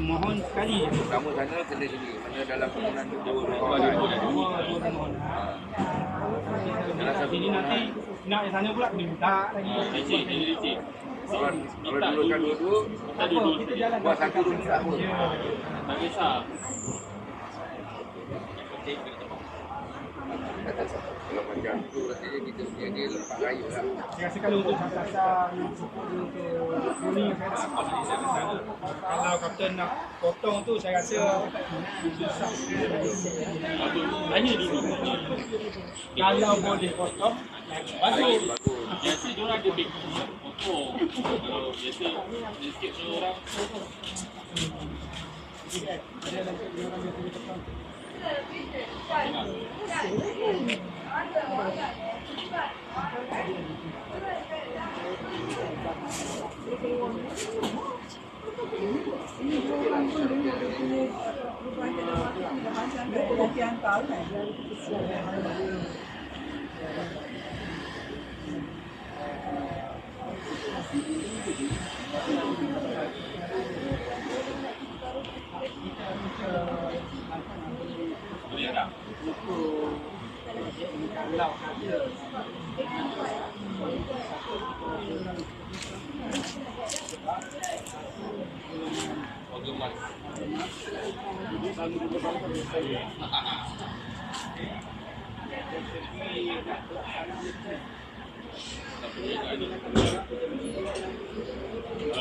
Mohon sekali je. Kamu sana kena sini. Mana dalam bangunan tu dua mohon. Sini nanti nak yang sana pula kena minta lagi. Licik. Kalau dulu kan dua-dua, Kita jalan buat satu dulu tak pun. Tak kisah. Kalau macam tu rasanya kita punya dia lepas raya lah. Saya rasa kalau untuk pasar untuk kuning saya rasa kalau kata nak potong tu saya rasa susah. Tanya dulu. Kalau boleh potong Bagus. Biasa diorang ada baking potong. Kalau biasa sikit orang boleh tak? Kalau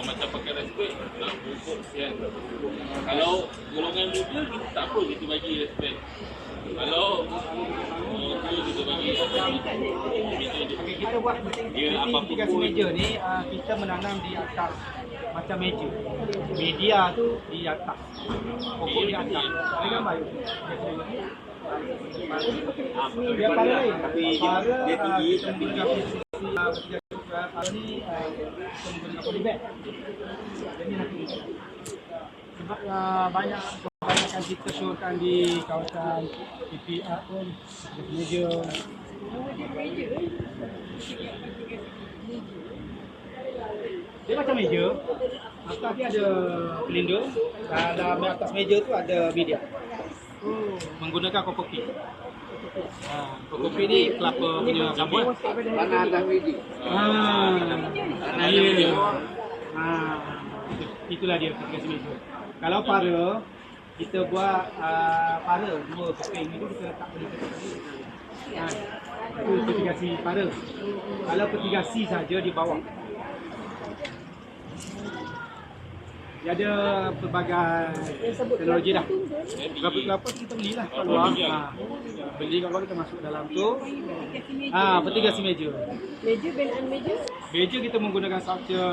macam pakai respect, nak pokok sian. Kalau golongan muda, kita tak apa, kita bagi respect. Kalau tu kita bagi Okay, kita buat mitigasi meja ni kita menanam di atas macam meja. Media tu di atas. Pokok di atas. Ada gambar tu. Dia para lain. Para dia tinggi tapi para ni menggunakan polybag. Jadi nanti sebab banyak kebanyakan kita showkan di kawasan PPR pun meja. Dia macam meja. Atas dia ada pelindung. Dalam atas meja tu ada media. Menggunakan kokopi. Kokopi ni kelapa punya buah. Tanah atas meja. Tanah meja. Itulah dia mitigasi meja. Kalau para kita buat para dua keping itu kita letak pada tadi. Itu mitigasi para. Kalau mitigasi saja di bawah. Dia ada pelbagai teknologi dah. Berapa kita belilah kat luar. Beli kat luar kita masuk dalam tu. Mitigasi meja. Meja binaan meja? Meja kita menggunakan structure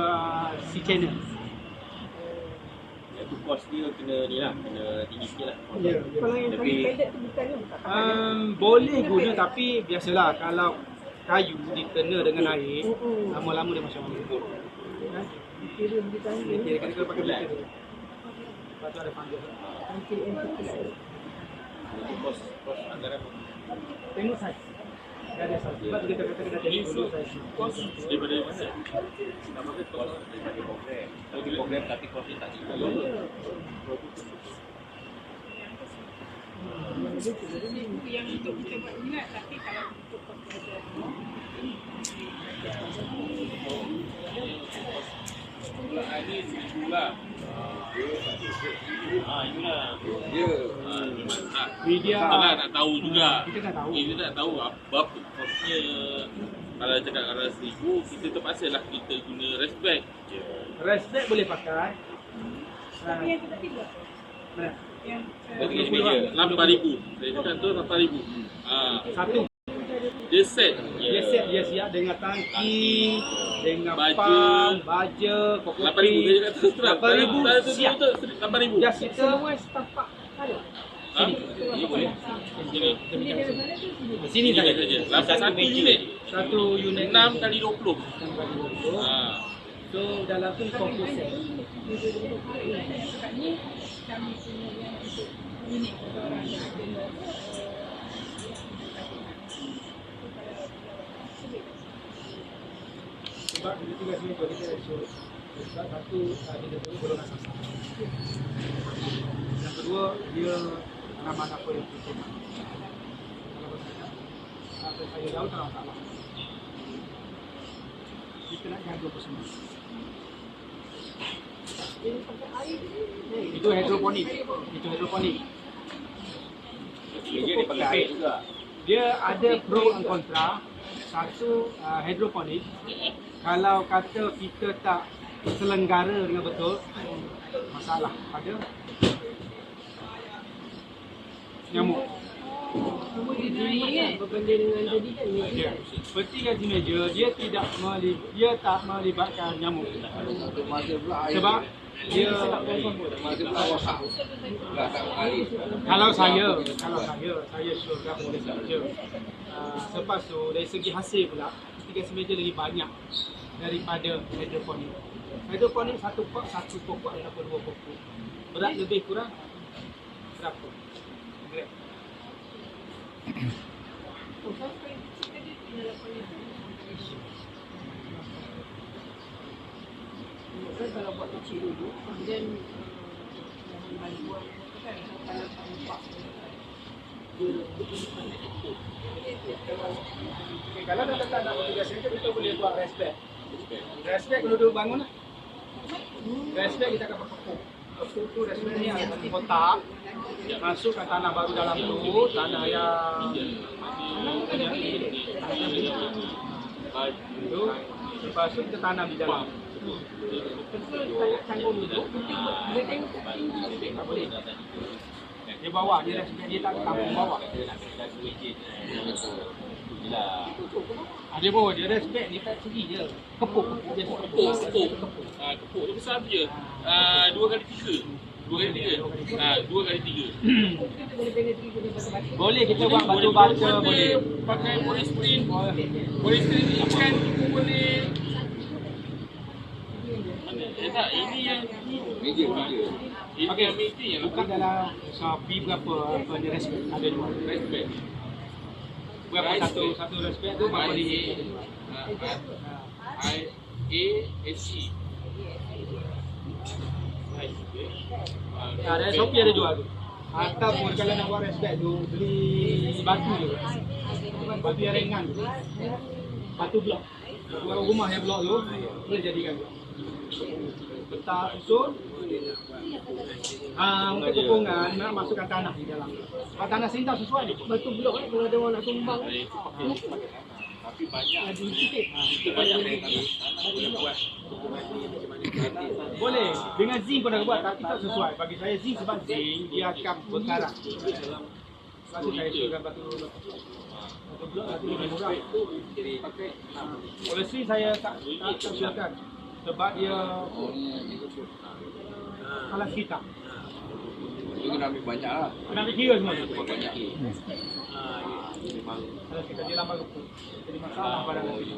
C-channel. tu kos dia kena ni lah, kena tinggi sikit lah. Ya. Kalau yang padded tu bukan ni? Boleh guna tapi biasalah kalau kayu dikena dengan air, lama-lama dia macam mana. Kira di tangan ni. Dia kena pakai belah. Lepas tu ada panggil. Kos anggaran Tengok saiz. Dia ada saiz. Sebab kita kata tengok dulu saiz. kos daripada mana? Tak pakai kos daripada program. Kalau di program tapi kos dia tak cukup. Yang untuk kita buat minat tapi kalau untuk pekerjaan Pula ni seribu lah. Inilah. Ya. Media. Salah nak tahu juga. Kita nak tahu. Kita nak tahu berapa kosnya. Kalau cakap kalau 1000, kita terpaksalah kita guna respect. Respect boleh pakai. tapi yang kita tidak Mana? yang Okey, meja 8,000. Saya cakap tu 8,000. Satu. Dia set. Dia set, dia siap dengan tangki, dengan Baja. pam, baja, kokopi. 8,000 saya cakap terus terang. 8,000 siap. 8,000. Just kita semua setapak ada. Ini boleh. Sini. Ini dari mana tu sini? sini Ini saja. saja. Satu unit. Satu unit 6 kali 20. So dalam tu fokus. Kat ni kami punya yang untuk unit orang yang ada Sebab dia tugas ni kita suruh. Sebab satu dia tu golongan sasar. Yang kedua dia nama apa yang kita nak. Kalau saya tahu tak salah. Kita nak jaga bersama. Itu hidroponik. Itu hidroponik. Dia pakai air juga. Dia ada pro dan kontra. Satu hidroponik. Kalau kata kita tak selenggara dengan betul, masalah ada nyamuk. berbanding dengan tadi kan Ya. Seperti gaji meja, dia tak melibatkan nyamuk. Masa pula air. Sebab dia Masa pula rosak. Tak mengalir. kalau saya syorkan boleh saja. Lepas tu dari segi hasil pula, gaji meja lagi banyak daripada hidroponik. Hidroponik satu pokok ataupun dua pokok. Berat lebih kurang berapa? Gram. kalau buat kecil dulu, kemudian jangan buat kan kalau nampak Okay, kalau dah letak nak bekerja saja, kita boleh buat respect. Respect kalau dulu bangun lah. Respect kita akan berkepuk. Kepuk tu respect ni ada kotak. Masukkan tanah baru dalam tu, tanah yang tu. Lepas tu kita tanam di dalam. canggung dulu. Tak boleh. Dia bawa, dia tak tampung bawah. Dia bawa, dia respect, dia tak segi je. Kepuk dia Kepuk. Kepuk tu besar je. 2x3. 2x3. boleh kita buat batu bata, boleh. Pakai polystyrene. Polystyrene ni ikan boleh. Tak, ini yang Meja. ini Okey, yang meeting yang bukan dalam Shopee berapa apa dia respect ada dua. respect. Berapa satu respect tu berapa ringgit? IASC. Ada Shopee ada jual tu. Ataupun kalau nak buat respect tu beli batu je. Batu yang ringan tu. Batu blok. Buat rumah yang blok tu boleh jadikan tu. Letak susun. Untuk kepungan nak masukkan tanah di dalam. Kalau tanah sini tak sesuai Batu blok kan kalau ada orang nak tumbang Tapi banyak ada sikit. banyak lagi. Buat boleh. Dengan zinc pun dah buat tapi tak sesuai. Bagi saya zinc sebab zinc dia akan berkarat. Sebab tu saya suruhkan batu blok. Batu blok batu lebih murah. Oleh sini saya tak suruhkan. Sebab dia kalah hitam. Dia kena ambil banyak lah. Kena ambil kira semua tu. Banyak. Kalau kita dia lama rumput. Jadi masalah pada nanti.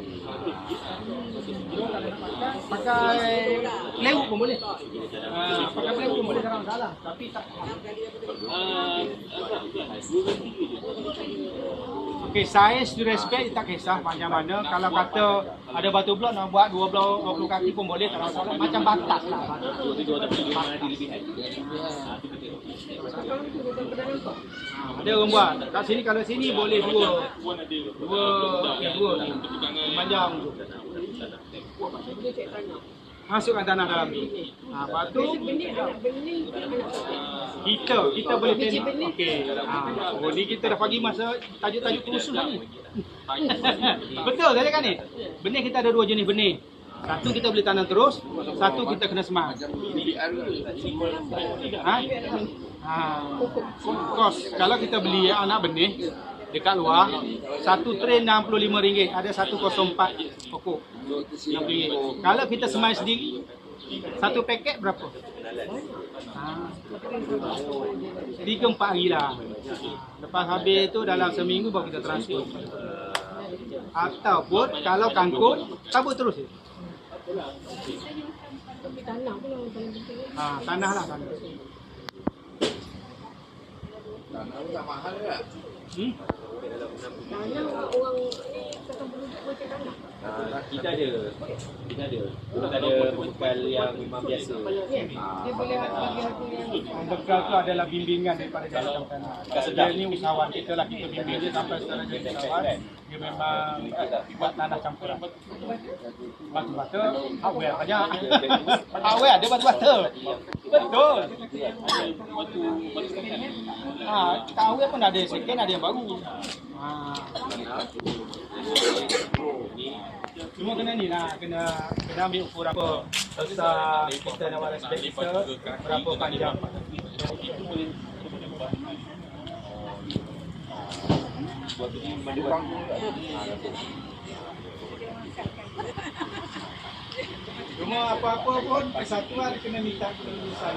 Kalau nak makan, pakai lewuk pun boleh. Pakai lewuk pun boleh, tak masalah. Tapi tak. Okey, saiz tu respect tak kisah macam mana. Kalau kata ada batu blok nak buat 20 kaki pun boleh, tak masalah. Macam batas lah. Ada orang buat. Kat sini kalau sini boleh dua panjang. Masukkan tanah dalam ni. Lepas tu kita boleh tengok. Okey. Ni kita dah bagi masa tajuk-tajuk khusus ni. Betul saya kan ni. Benih kita ada dua jenis benih. Satu kita boleh tanam terus, satu kita kena semak. Kos kalau kita beli anak benih dekat luar, satu tray RM65, ada 104 pokok. RM6. Kalau kita semai sendiri, satu paket berapa? 3-4 hari lah. Lepas habis tu dalam seminggu baru kita transfer. Ataupun kalau kangkung, tabur terus je. Tapi tanah pun yang paling penting. Tanah lah tanah. Tanah tu tak mahal ke? Tanah orang ni takkan perlu macam tanah. Kita ada. Kita ada bekal yang memang biasa. Dia boleh bagi harga yang Bekal tu adalah bimbingan daripada Jabatan Tanah. Dia ni usahawan kita lah, kita bimbing dia sampai sekarang jadi usahawan. Dia memang buat tanah campuran. Batu-batu, hardware banyak. Hardware ada batu-batu. Betul. Hardware pun ada second, ada yang baru. Cuma kena ni lah, kena ambil ukuran apa besar kita nak buat respect kita, berapa panjang. Cuma apa-apa pun persatuan kena minta kelulusan.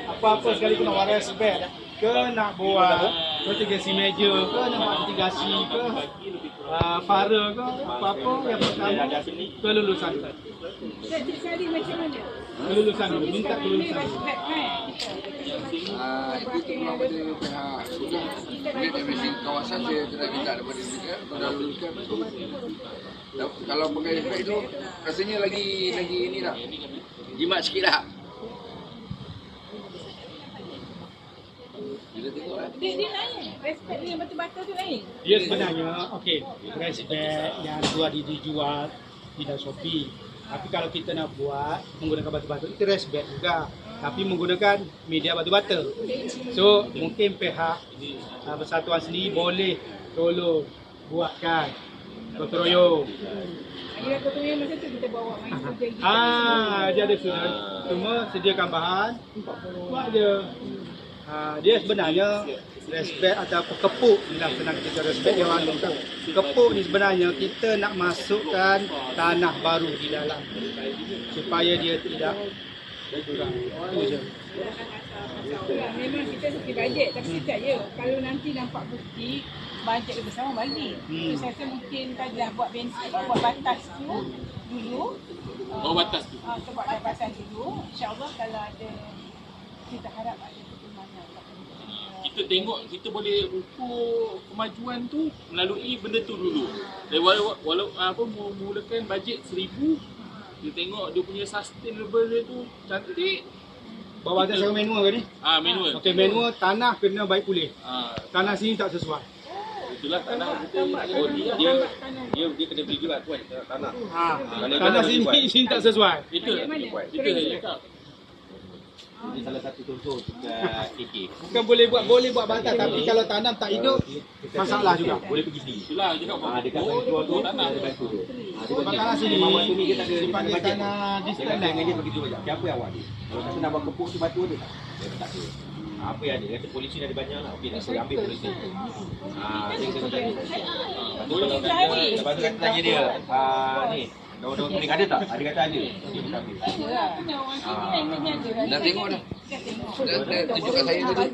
Apa-apa sekali kena buat respect. Ke nak buat mitigasi meja ke, nak buat mitigasi ke, para ke, apa-apa yang pertama kelulusan. Cik Sari macam mana? Kelulusan dulu, minta Ini kelulusan dulu. respect kan? Itu tolong pada pihak unit emisi kawasan saya tidak minta daripada mereka pada luluskan. Kalau pakai efek itu rasanya lagi ini dah. Jimat sikit dah. Kita tengok lah. Dia lain. Respect ni yang betul-betul tu lain. Dia sebenarnya, okey, respect yang dijual di dalam Shopee. Tapi kalau kita nak buat menggunakan batu-batu, itu respect juga. Tapi menggunakan media batu-bata. So, mungkin pihak persatuan sendiri boleh tolong buatkan gotong royong. Akhirnya gotong royong masa tu kita bawa main kerja. Dia ada sudah. Cuma sediakan bahan, buat je. Dia sebenarnya respect atau kepuk ni lah senang kita respect yang anu kan. Kepuk ni sebenarnya kita nak masukkan tanah baru di dalam supaya dia tidak kurang. Itu je. Memang kita seperti bajet tapi kita ya. Kalau nanti nampak bukti bajet lebih besar orang bagi. So, saya rasa mungkin tadilah buat buat batas tu dulu. Batas tu. Kita buat batas dulu. InsyaAllah kalau ada, kita harap ada perkembangan. Kita tengok, kita boleh ukur kemajuan tu melalui benda tu dulu. Dan walau apa mulakan bajet 1,000, dia tengok dia punya sustainable dia tu cantik. Bawa atas sekarang manual ke ni? Manual. Okey, manual tanah kena baik pulih. Tanah sini tak sesuai. Itulah tanah kita. Dia kena beli juga tuan tanah. Tanah sini tak sesuai. Itu saya cakap. Ini salah satu contoh dekat KK. Bukan boleh buat batas tapi kalau tanam tak hidup masalah juga. Boleh pergi sendiri. Itulah cakap Dekat bantuan tu tanah. ada bantu tu. Sebab tanah sini Waktu ni kita ada dipanggil bajet. tanah Dia distance kata dengan dia begitu saja. Siapa yang awak ni? Kalau kata nak buat kepuk tu batu ada tak? Dia tak ada. Apa yang ada? Kata polisi dah ada banyak lah. Okey, nak ambil polisi. Dia kena tanya. Lepas tu kata tanya dia, ni, daun-daun kuning ada tak? Ada kata ada. Dia bukan ambil. Dah tengok dah. Dah tunjukkan saya tadi.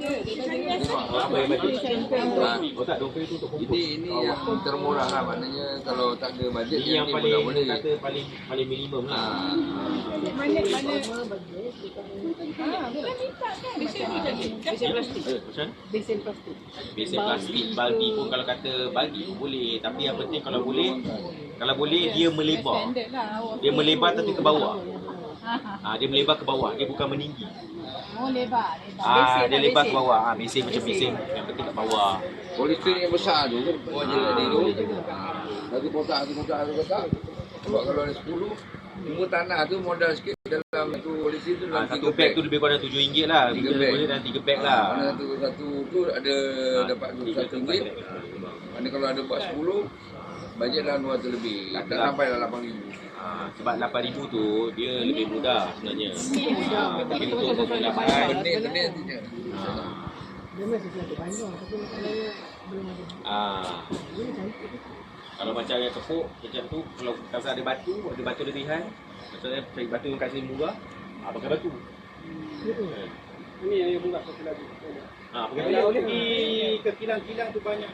Apa yang batu? Oh tak, daun kuning tu untuk kumpul. Ini yang termurah lah, maknanya kalau tak ada bajet Ini yang ni paling boleh. kata paling minimum lah. Mana bukan minta kan. Besen plastik. Macam? Besen plastik. Besen plastik, baldi pun kalau kata baldi pun boleh. Tapi yang penting kalau boleh dia melebar. Standard lah awak. Dia melebar tapi ke bawah. Dia melebar ke bawah, dia bukan meninggi. Oh lebar. Dia lebar ke bawah. Besen macam besen yang penting kat bawah. Polistin yang besar tu, buat je tadi tu. Satu kotak. Sebab kalau ada 10, semua tanah tu modal sikit dalam satu polisi tu dalam Satu beg tu lebih kurang RM7 lah. 3 beg. Boleh dalam 3 beg lah. Mana satu tu ada dapat RM21. Mana kalau ada buat 10, bajet dalam 200 lebih. Tak sampai lah 8,000. Sebab 8,000 tu dia lebih mudah sebenarnya. Tapi untuk pengalaman Benih je. Dia masih ada banyak tapi masalahnya belum ada. Kalau macam yang kepuk macam tu, kalau ada batu lebihan, maksudnya cari batu yang kat sini murah, pakai batu. Ini yang buka satu lagi. Kalau Kalau pergi ke kilang-kilang tu banyak.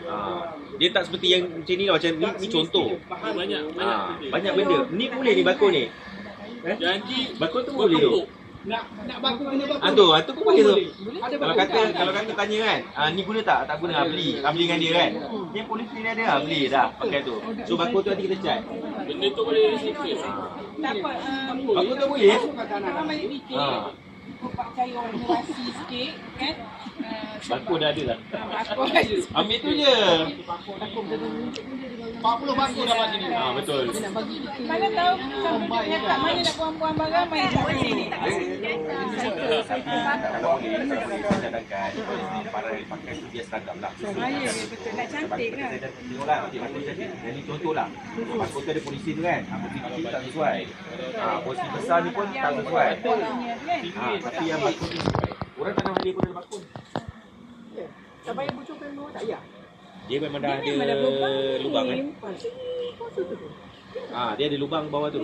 dia tak seperti yang macam ni lah, macam ni contoh. Banyak Banyak benda. Ni boleh ni bakul ni. Janji Bakul tu boleh tu. Nak bakul kena bakul. Tu pun boleh tu. Ada Kalau kata tanya kan, ni guna tak? Tak guna, beli. Beli dengan dia kan. Ni polis ni ada, beli dah pakai tu. So bakul tu nanti kita cat. benda tu boleh recycle. Tak apa. Bakul tu boleh. Orang balik fikir. Buat cari orang inovasi sikit kan. Bakul dah ada lah. Bakul. Ambil tu je. 40 bakul dapat sini. Betul. Mana tahu sampai dia cakap mana nak buang-buang barang main kat sini. Kalau boleh, saya cadangkan para yang pakai tu dia seragam lah. Ya, betul. Nak cantik kan. Saya dah tengok lah, bakul cantik. Jadi contoh lah, bakul tu ada polisi tu kan, polisi kecil tak sesuai. Polisi besar ni pun tak sesuai. Tapi yang bakul ni sesuai. Orang tak nak hadir pun ada bakul. Tak payah bocor bawah tak payah. Dia memang dah ada lubang kan. Dia ada lubang bawah tu.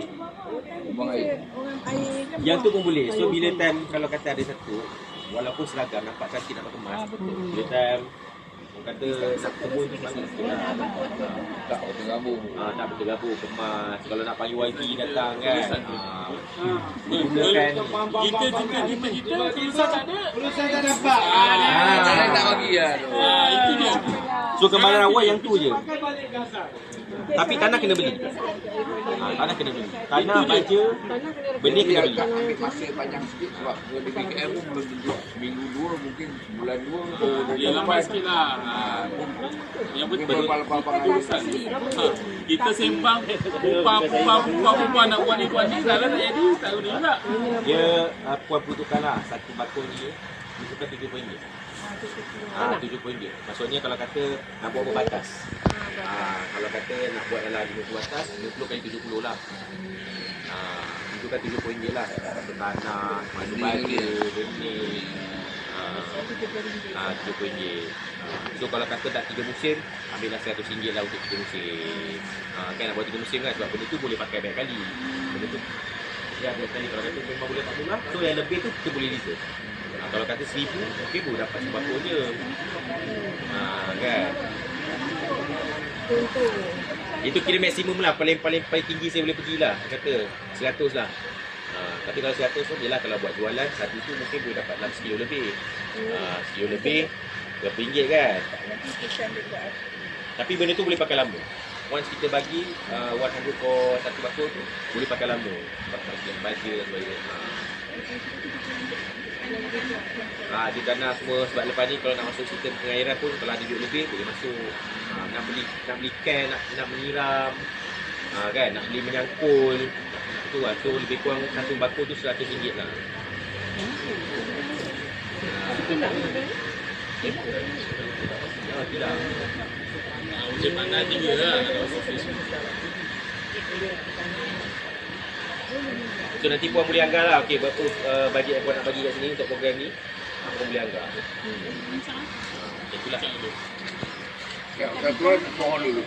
Lubang air. Orang air kan. Yang tu pun boleh. So bila time kalau kata ada satu, walaupun seragam nampak cantik, nampak kemas. Bila time orang kata nak kebun tu semangat sikit lah. Tak betul gabung. Tak betul gabung, kemas. Kalau nak panggil YB datang kan. Gunakan Kita tulisan tak ada. Urusan tak dapat. Saya tak bagi lah tu. Itu dia. so gambaran awal yang tu je. Pakai balik gasar. Tapi tanah kena beli. Tanah kena beli. Tanah baja benih kena beli. Ambil masa panjang sikit sebab kalau di PKM pun belum tentu seminggu dua, mungkin sebulan dua. Dia lambat sikit lah. Yang betul Lepas-lepas urusan. Kita sembang perempuan nak buat ni dah lah tak jadi. Tak guna juga. Dia puan peruntukan lah. Satu bakul ni bukan RM7. RM7. Maksudnya kalau kata nak buat berbatas. Kalau kata nak buat dalam 50 batas, 50 kali 70 lah. Itu kan RM7 lah. Satu tanah, madu baja, benih. RM7. So kalau kata tak 3 musim, ambillah RM100 lah untuk 3 musim. Kan nak buat 3 musim kan, sebab benda tu boleh pakai banyak kali. Benda tu ya banyak kali. Kalau kata memang boleh tak murah, so yang lebih tu kita boleh reserve. Kalau kata 1,000, okey pun dapat sebakul je. Kan? Itu kira maksimum lah, paling tinggi saya boleh pergi lah. Kata 100 lah. Tapi kalau 100 pun jelah kalau buat jualan, satu tu mungkin boleh dapat dalam sekilo lebih. Sekilo lebih, berapa ringgit kan? Tapi benda tu boleh pakai lama. Once kita bagi 100 for satu bakul tu, boleh pakai lama. Pakai baja dan sebagainya. Di tanah semua, sebab lepas ni kalau nak masuk sistem pengairan pun kalau ada duit lebih boleh masuk. Nak beli can, nak menyiram, kan, nak beli menyangkul. Tu lah, so lebih kurang satu bakul tu RM100 lah. Tidak. Macam mana tinggal lah. So nanti puan boleh anggar lah, okey, berapa bajet yang puan nak bagi kat sini untuk program ni, puan boleh anggar. Itulah. Kalau keluar, mohon dulu.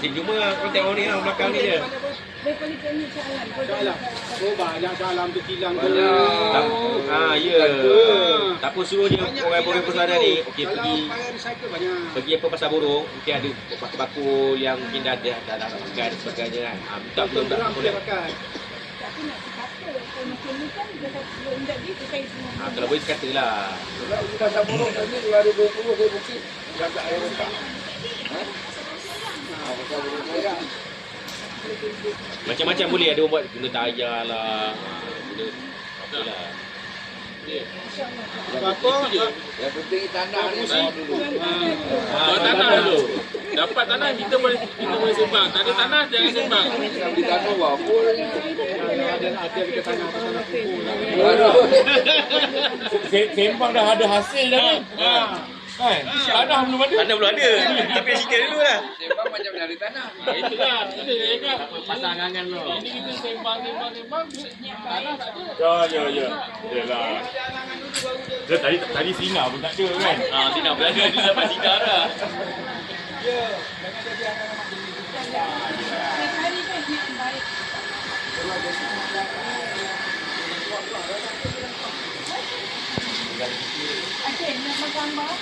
Cik Juma, kau tengok ni lah, belakang ni je. Jalan. Oh, banyak jalan tu kilang tu. Ya. Tak apa, suruh dia orang-orang persada ni, okey, pergi apa pasar burung, mungkin ada bakul yang mungkin dah ada makan dan sebagainya kan. Minta belum tak boleh pakai. Tapi nak cakap macam ni kan dia tak jadi pakai semua. kalau boleh katalah. Kalau pasal burung tadi 2020 saya bukit agak air rosak. Pasal burung saya. Macam-macam boleh, ada orang buat guna tayar lah. Guna apa lah. Yang penting tanah ni mohon dulu. Kalau tanah dulu. Dapat tanah kita boleh sembang. Tak ada tanah jangan sembang. Di tanah apa? Ada kita tanah pupuk. Sembang dah ada hasil dah kan. Kan? Tanah belum ada. Tanah belum ada. Tapi cerita dulu lah. Sembang macam dari tanah. Itulah. Itu dia kan. Pasang angan dulu. Ini kita sembang. Tanah tak ada. Ya. Yalah. Tadi singa pun tak ada kan? Sina berada dia dapat sina dah. Hari kan niat baik. negara kita. Okey, nak bergambar.